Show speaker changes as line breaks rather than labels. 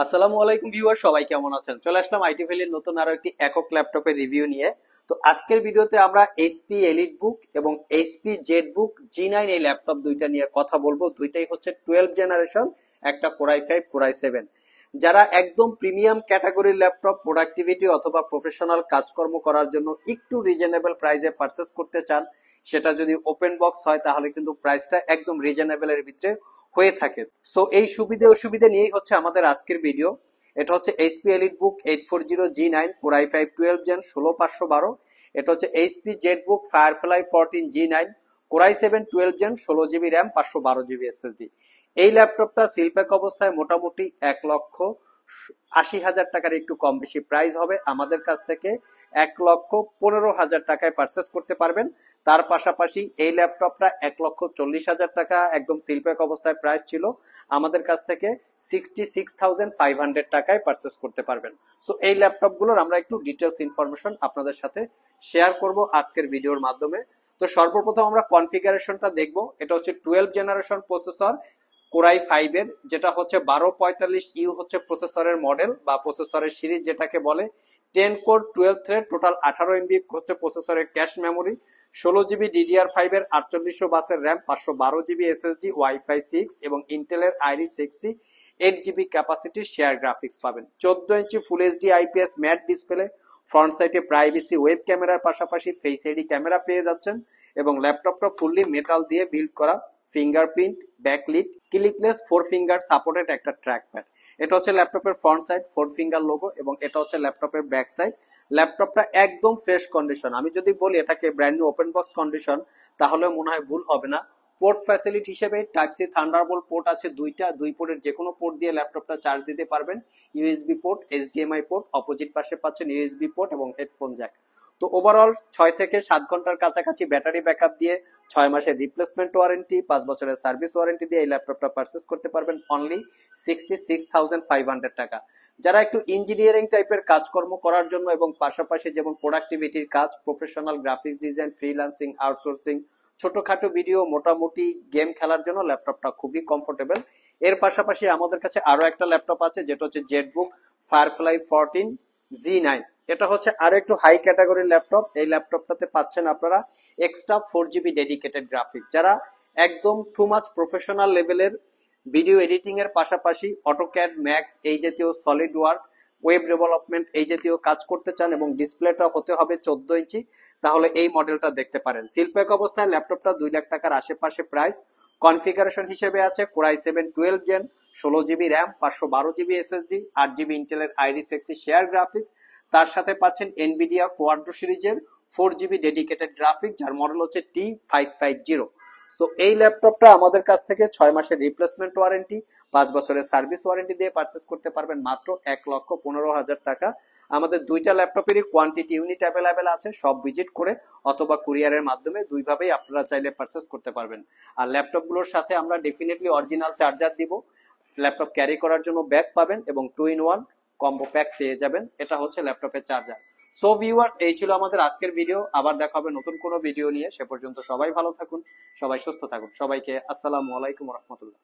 আসসালামু আলাইকুম ভিউয়ার, সবাই কেমন আছেন? চলে আসলাম আইটি ভ্যালির নতুন আরো একটি একক ল্যাপটপের রিভিউ নিয়ে। তো আজকের ভিডিওতে আমরা এইচপি এলিট বুক এবং এইচপি জেড বুক জি9 এই ল্যাপটপ দুইটা নিয়ে কথা বলবো। দুইটাই হচ্ছে 12 জেনারেশন, একটা কোরাই 5 কোরাই 7। যারা একদম প্রিমিয়াম ক্যাটাগরির ল্যাপটপ প্রোডাক্টিভিটি অথবা প্রফেশনাল কাজকর্ম করার জন্য একটু রিজনেবল প্রাইসে পারচেস করতে চান, সেটা যদি ওপেন বক্স হয় তাহলে কিন্তু প্রাইসটা একদম রিজনেবল এর ভিতরে হয়ে থাকে। সো এই সুবিধা অসুবিধা নিয়েই হচ্ছে আমাদের আজকের ভিডিও। এটা হচ্ছে HP EliteBook 840G9 core i 5 12 gen 16512। এটা হচ্ছে HP ZBook Firefly 14G9 কোরাই 7 12 gen 16 GB RAM 512 GB SSD. এই ল্যাপটপটা সিলপ্যাক অবস্থায় মোটামুটি 1,80,000 টাকার একটু কম বেশি প্রাইস হবে। আমাদের কাছ থেকে 1,15,000 টাকায় পারচেস করতে পারবেন। তার পাশাপাশি এই ল্যাপটপটা 1,40,000 টাকা একদম সিলপ্যাক অবস্থায় প্রাইস ছিল, আমাদের কাছ থেকে 66,500 টাকায় পারচেস করতে পারবেন। সো এই ল্যাপটপগুলোর আমরা একটু ডিটেলস ইনফরমেশন আপনাদের সাথে শেয়ার করব আজকের ভিডিওর মাধ্যমে। তো সর্বপ্রথম আমরা কনফিগারেশনটা দেখব। এটা হচ্ছে 12 জেনারেশন প্রসেসর কোরাই 5 এর, যেটা হচ্ছে 1245U হচ্ছে প্রসেসরের মডেল বা প্রসেসরের সিরিজ যেটাকে বলে। 10 কোর 12 থ্রেড, টোটাল 18 MB হচ্ছে প্রসেসরের ক্যাশ মেমোরি, 16 জিবি DDR5 এর 4800 বাসের র্যাম, 512 জিবি এসএসডি, ওয়াইফাই 6 এবং ইন্টেলের আইরিস 6 8 জিবি ক্যাপাসিটির শেয়ার গ্রাফিক্স পাবেন। 14 inch full HD IPS matte display, front সাইডে প্রাইভেসি ওয়েব ক্যামেরার পাশাপাশি ফেস আইডি ক্যামেরা পেয়ে যাচ্ছেন এবং ল্যাপটপটা ফুললি মেটাল দিয়ে বিল্ড করা, fingerprint, backlit, clickless 4 finger supported একটা ট্র্যাকপ্যাড। এটা হচ্ছে ল্যাপটপের ফ্রন্ট সাইড 4 ফিঙ্গার লোগো এবং এটা হচ্ছে ল্যাপটপের ব্যাক সাইড। ল্যাপটপটা একদম ফ্রেশ কন্ডিশন। আমি যদি বলি এটাকে brand new open box condition তাহলে মনে হয় ভুল হবে না। পোর্ট ফ্যাসিলিটি হিসেবে টাইপ সি থান্ডারবোল্ট পোর্ট আছে দুইটা, দুই পোর্টের যে কোনো পোর্ট দিয়ে ল্যাপটপটা চার্জ দিতে পারবেন। USB port, HDMI port, opposite পাশে পাচ্ছেন ইউএসবি পোর্ট এবং হেডফোন জ্যাক। তো ওভারঅল 6 থেকে 7 ঘন্টার কাছাকাছি ব্যাটারি ব্যাকআপ দিয়ে, 6 মাসের রিপ্লেসমেন্ট ওয়ারেন্টি, 5 বছরের সার্ভিস ওয়ারেন্টি দিয়ে এই ল্যাপটপটা পারচেস করতে পারবেন অনলি 66,500 টাকা। যারা একটু ইঞ্জিনিয়ারিং টাইপের কাজকর্ম করার জন্য এবং পাশাপাশি যেমন প্রোডাক্টিভিটির কাজ, professional graphics design, freelancing, outsourcing, ছোটখাটো ভিডিও, মোটামুটি গেম খেলার জন্য ল্যাপটপটা খুবই কমফোর্টেবল। এর পাশাপাশি আমাদের কাছে আরো একটা ল্যাপটপ আছে যেটা হচ্ছে জেটবুক ফায়ারফ্লাই 14G9। এটা হচ্ছে আরো একটু হাই ক্যাটাগরির ল্যাপটপ। এই ল্যাপটপটাতে পাচ্ছেন আপনারা এক্সট্রা 4 জিবি ডেডিকেটেড গ্রাফিক। যারা একদম টু মাচ প্রফেশনাল লেভেলের ভিডিও এডিটিং এর পাশাপাশি অটোক্যাড, ম্যাক্স এই জাতীয় সলিড ওয়ার্ক, ওয়েব ডেভেলপমেন্ট এই জাতীয় কাজ করতে চান এবং ডিসপ্লেটা হতে হবে 14 ইঞ্চি, তাহলে এই মডেলটা দেখতে পারেন। সিলপ্যাক অবস্থায় ল্যাপটপটা 2 লাখ টাকার আশেপাশে প্রাইস। কনফিগারেশন হিসেবে আছে core i 7 12 gen, 16 GB RAM, 512 GB SSD, 8 GB ইন্টেলের আইরিস 6 শেয়ার গ্রাফিক্স। তার সাথে পাচ্ছেন এনভিডিয়া কোয়াড্রো সিরিজের 4 জিবি ডেডিকেটেড গ্রাফিক, যার মডেল হচ্ছে T550। সো এই ল্যাপটপটা আমাদের কাছ থেকে 6 মাসের রিপ্লেসমেন্ট ওয়ারেন্টি, 5 বছরের সার্ভিস ওয়ারেন্টি দিয়ে পারচেস করতে পারবেন মাত্র 1,15,000 টাকা। আমাদের দুইটা ল্যাপটপেরই কোয়ান্টিটি ইউনিট অ্যাভেলেবেল আছে, সব ভিজিট করে অথবা কুরিয়ারের মাধ্যমে দুইভাবেই আপনারা চাইলে পারচেস করতে পারবেন। আর ল্যাপটপগুলোর সাথে আমরা ডেফিনেটলি অরিজিনাল চার্জার দিব, ল্যাপটপ ক্যারি করার জন্য ব্যাগ পাবেন এবং 2-in-1 কম্বো প্যাক পেয়ে যাবেন। এটা হচ্ছে ল্যাপটপের চার্জার। সো ভিউয়ার্স, এই ছিল আমাদের আজকের ভিডিও। আবার দেখা হবে নতুন কোনো ভিডিও নিয়ে। সে পর্যন্ত সবাই ভালো থাকুন, সবাই সুস্থ থাকুন। সবাইকে আসসালামু আলাইকুম রহমতুল্লাহ।